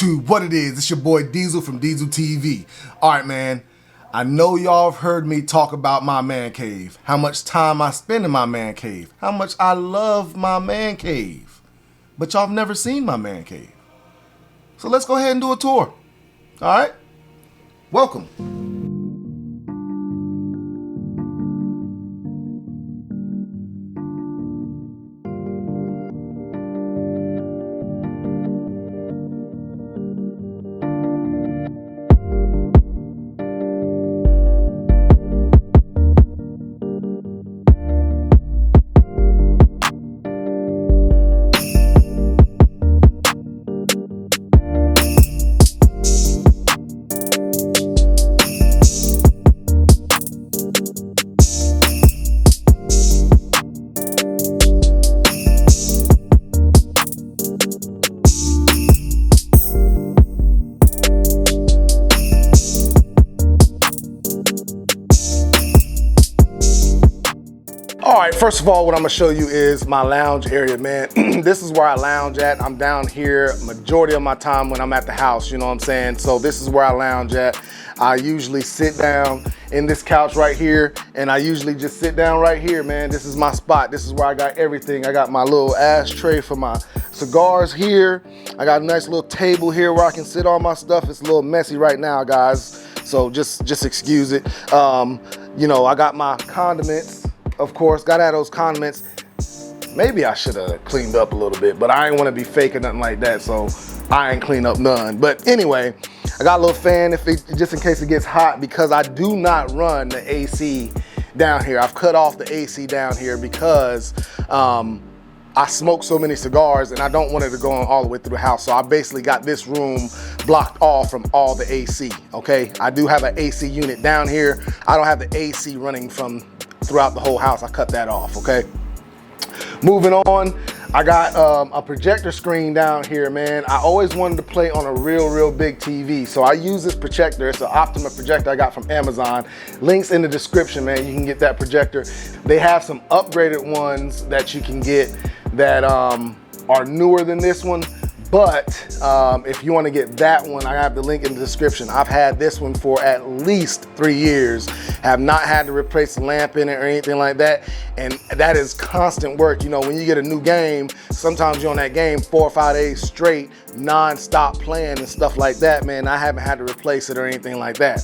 YouTube, what it is, it's your boy Diesel from Diesel TV. Alright man, I know y'all have heard me talk about my man cave, how much time I spend in my man cave, how much I love my man cave. But y'all have never seen my man cave. So let's go ahead and do a tour. Alright? Welcome. Alright, first of all, what I'm going to show you is my lounge area, man. This is where I lounge at. I'm down here majority of my time when I'm at the house, you know what I'm saying? So this is where I lounge at. I usually sit down in this couch right here, and I usually just sit down right here, man. This is my spot. This is where I got everything. I got my little ashtray for my cigars here. I got a nice little table here where I can sit all my stuff. It's a little messy right now, guys, so just excuse it. You know, I got my condiments. Of course, gotta have those condiments. Maybe I should have cleaned up a little bit, but I ain't want to be fake or nothing like that, so I ain't clean up none. But anyway, I got a little fan just in case it gets hot, because I do not run the AC down here. I've cut off the AC down here because I smoke so many cigars and I don't want it to go on all the way through the house. So I basically got this room blocked off from all the AC, okay? I do have an AC unit down here. I don't have the AC running from throughout the whole house. I cut that off, okay? Moving on, I got a projector screen down here, man. I always wanted to play on a real big TV, so I use this projector. It's an Optima projector I got from Amazon. Links in the description, man. You can get that projector. They have some upgraded ones that you can get that are newer than this one. But if you want to get that one, I have the link in the description. I've had this one for at least 3 years. Have not had to replace the lamp in it or anything like that. And that is constant work. You know, when you get a new game, sometimes you're on that game 4 or 5 days straight, non-stop playing and stuff like that, man. I haven't had to replace it or anything like that.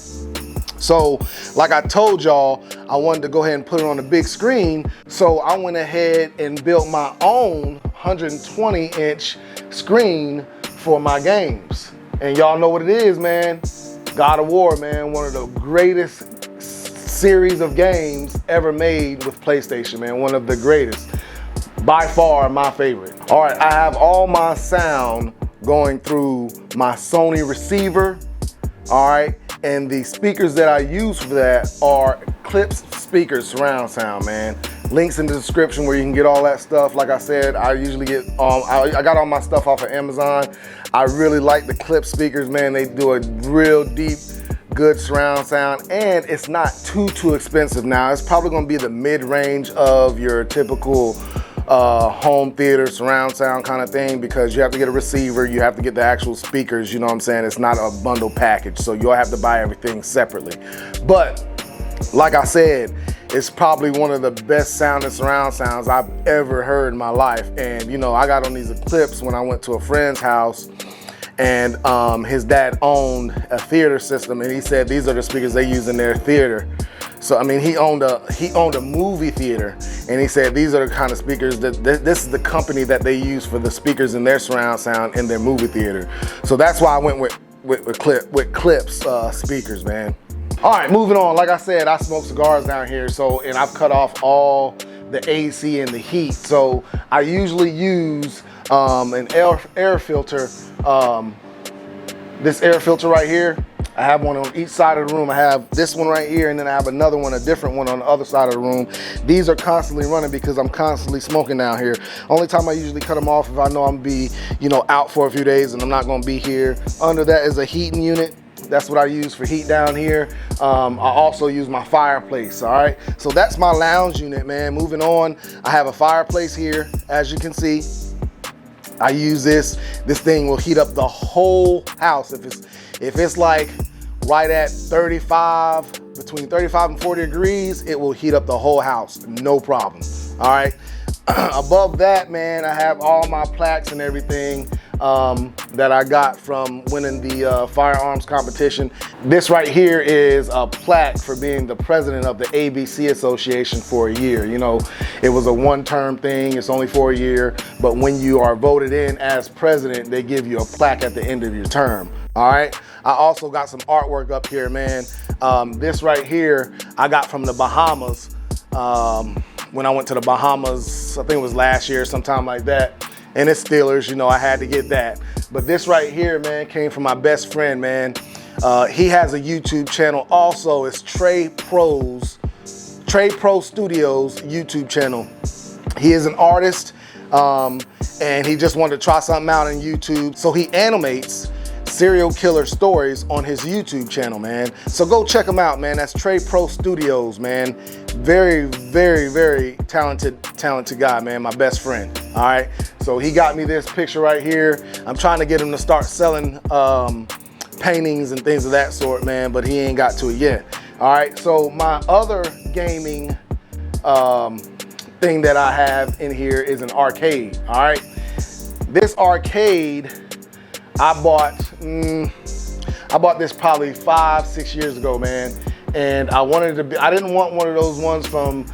So, like I told y'all, I wanted to go ahead and put it on the big screen. So I went ahead and built my own 120-inch screen for my games. And y'all know what it is, man. God of War, man. One of the greatest series of games ever made with PlayStation, man. One of the greatest. By far, my favorite. All right, I have all my sound going through my Sony receiver. All right. And the speakers that I use for that are Klipsch speakers, surround sound, man. Links in the description where you can get all that stuff. Like I said, I usually get, I got all my stuff off of Amazon. I really like the Klipsch speakers, man. They do a real deep, good surround sound, and it's not too expensive now. It's probably gonna be the mid-range of your typical home theater surround sound kind of thing, because you have to get a receiver, you have to get the actual speakers, you know what I'm saying? It's not a bundle package, so you'll have to buy everything separately. But like I said, it's probably one of the best sounding surround sounds I've ever heard in my life. And you know, I got on these Eclipse when I went to a friend's house, and his dad owned a theater system, and he said these are the speakers they use in their theater. So I mean, he owned a movie theater, and he said these are the kind of speakers that this is the company that they use for the speakers in their surround sound in their movie theater. So that's why I went with Klipsch speakers, man. All right, moving on. Like I said, I smoke cigars down here, and I've cut off all the AC and the heat. So I usually use an air filter. This air filter right here. I have one on each side of the room. I have this one right here, and then I have another one, a different one on the other side of the room. These are constantly running because I'm constantly smoking down here. Only time I usually cut them off if I know I'm gonna be, you know, out for a few days and I'm not gonna be here. Under that is a heating unit. That's what I use for heat down here. I also use my fireplace, all right? So that's my lounge unit, man. Moving on, I have a fireplace here, as you can see. I use this. This thing will heat up the whole house. If it's like right at 35, between 35 and 40 degrees, it will heat up the whole house, no problem. All right. Above that, man, I have all my plaques and everything that I got from winning the firearms competition. This right here is a plaque for being the president of the ABC Association for a year. You know, it was a one-term thing, it's only for a year, but when you are voted in as president, they give you a plaque at the end of your term. All right. I also got some artwork up here, man. This right here, I got from the Bahamas. When I went to the Bahamas, I think it was last year, sometime like that. And it's Steelers, you know, I had to get that. But this right here, man, came from my best friend, man. He has a YouTube channel also. It's Trey Pro Studios YouTube channel. He is an artist, and he just wanted to try something out on YouTube. So he animates serial killer stories on his YouTube channel, man. So go check him out, man. That's Trey Pro Studios, man. Very, very, very talented guy, man. My best friend. All right. So he got me this picture right here. I'm trying to get him to start selling paintings and things of that sort, man, but he ain't got to it yet. All right. So my other gaming thing that I have in here is an arcade. All right. This arcade, I bought this probably 5-6 years ago, man. And I didn't want one of those ones from,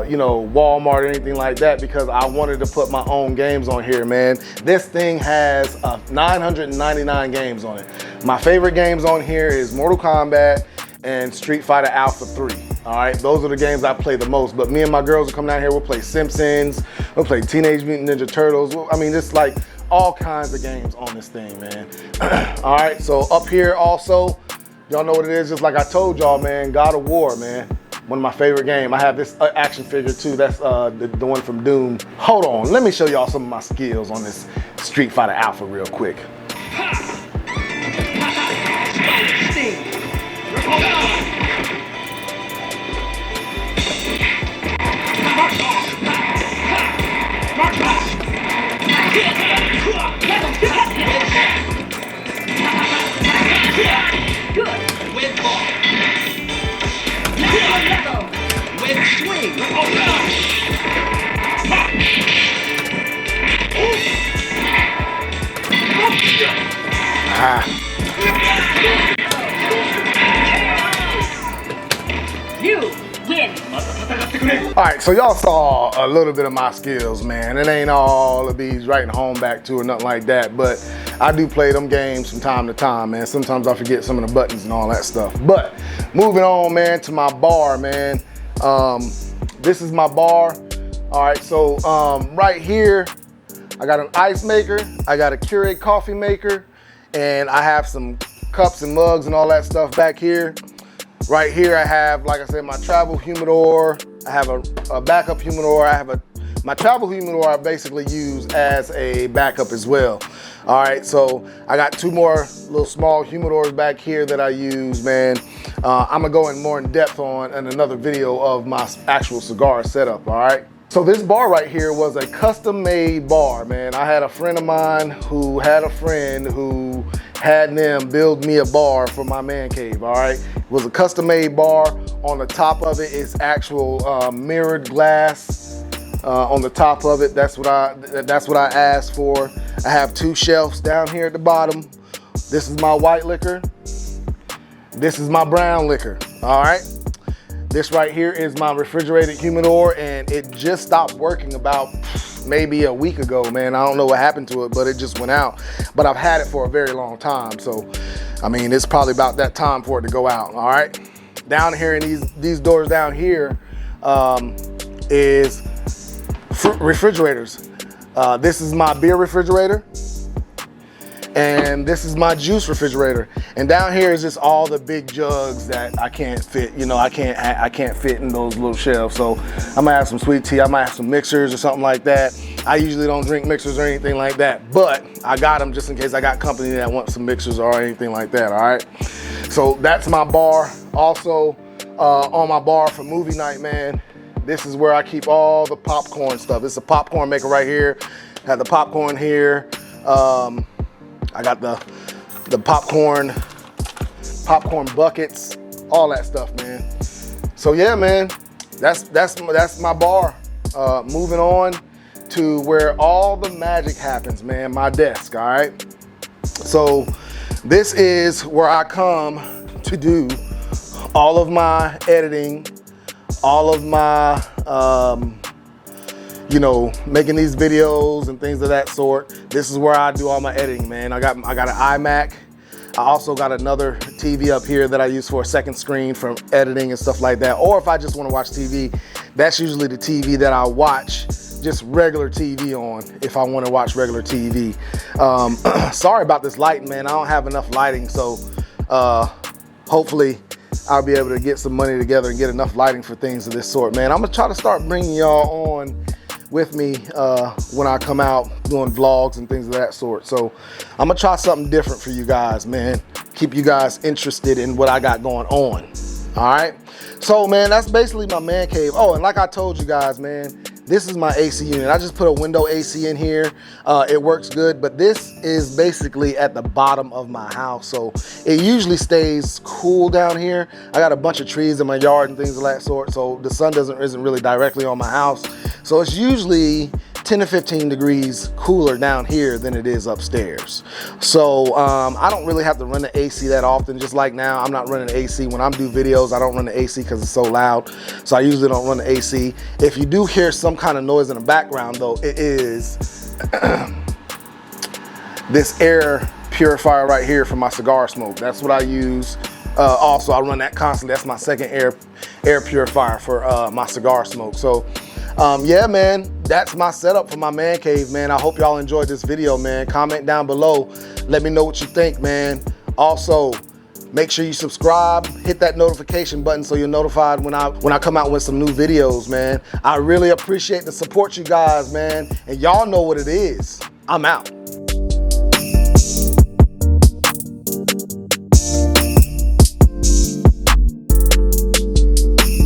you know, Walmart or anything like that, because I wanted to put my own games on here, man. This thing has 999 games on it. My favorite games on here is Mortal Kombat and Street Fighter Alpha 3. All right, those are the games I play the most. But me and my girls will come down here, we'll play Simpsons, we'll play Teenage Mutant Ninja Turtles. I mean, it's like all kinds of games on this thing, man. All right, so up here also, y'all know what it is, just like I told y'all, man, God of War, man. One of my favorite games. I have this action figure too, that's the one from Doom. Hold on, let me show y'all some of my skills on this Street Fighter Alpha real quick. You win. All right, so y'all saw a little bit of my skills, man. It ain't all of these writing home back to or nothing like that, but I do play them games from time to time, man. Sometimes I forget some of the buttons and all that stuff. But moving on, man, to my bar, man. This is my bar. All right, so right here, I got an ice maker, I got a Keurig coffee maker, and I have some cups and mugs and all that stuff back here. Right here, I have, like I said, my travel humidor. I have a backup humidor. My travel humidor I basically use as a backup as well. All right, so I got two more little small humidors back here that I use, man. I'm gonna go in more in depth on in another video of my actual cigar setup, all right? So this bar right here was a custom made bar, man. I had a friend of mine who had a friend who had them build me a bar for my man cave, all right? It was a custom made bar. On the top of it is actual mirrored glass on the top of it. That's what I asked for. I have two shelves down here at the bottom. This is my white liquor. This is my brown liquor, all right? This right here is my refrigerated humidor, and it just stopped working about maybe a week ago, man. I don't know what happened to it, but it just went out. But I've had it for a very long time, so I mean, it's probably about that time for it to go out, all right? Down here in these doors down here is refrigerators. This is my beer refrigerator, and this is my juice refrigerator. And down here is just all the big jugs that I can't fit. You know, I can't fit in those little shelves. So I might have some sweet tea, I might have some mixers or something like that. I usually don't drink mixers or anything like that, but I got them just in case I got company that wants some mixers or anything like that, all right? So that's my bar. Also on my bar for movie night, man, this is where I keep all the popcorn stuff. It's a popcorn maker right here. Have the popcorn here. I got the popcorn buckets, all that stuff, man. So yeah, man, that's my bar. Moving on to where all the magic happens, man, my desk, all right? So this is where I come to do all of my editing, all of my, you know, making these videos and things of that sort. This is where I do all my editing, man. I got an iMac. I also got another TV up here that I use for a second screen for editing and stuff like that. Or if I just want to watch TV, that's usually the TV that I watch just regular TV on if I want to watch regular TV. Sorry about this lighting, man. I don't have enough lighting, so hopefully I'll be able to get some money together and get enough lighting for things of this sort, man. I'm gonna try to start bringing y'all on with me when I come out doing vlogs and things of that sort. So I'm gonna try something different for you guys, man. Keep you guys interested in what I got going on. All right. So man, that's basically my man cave. Oh, and like I told you guys, man, this is my AC unit. I just put a window AC in here. It works good, but this is basically at the bottom of my house. So it usually stays cool down here. I got a bunch of trees in my yard and things of that sort. So the sun isn't really directly on my house. So it's usually 10 to 15 degrees cooler down here than it is upstairs. So I don't really have to run the AC that often. Just like now, I'm not running the AC. When I'm doing videos, I don't run the AC because it's so loud. So I usually don't run the AC. If you do hear some kind of noise in the background though, it is this air purifier right here for my cigar smoke. That's what I use. Also, I run that constantly. That's my second air purifier for my cigar smoke. So yeah, man, that's my setup for my man cave, man. I hope y'all enjoyed this video, man. Comment down below. Let me know what you think, man. Also, make sure you subscribe, hit that notification button so you're notified when I come out with some new videos, man. I really appreciate the support, you guys, man. And y'all know what it is. I'm out.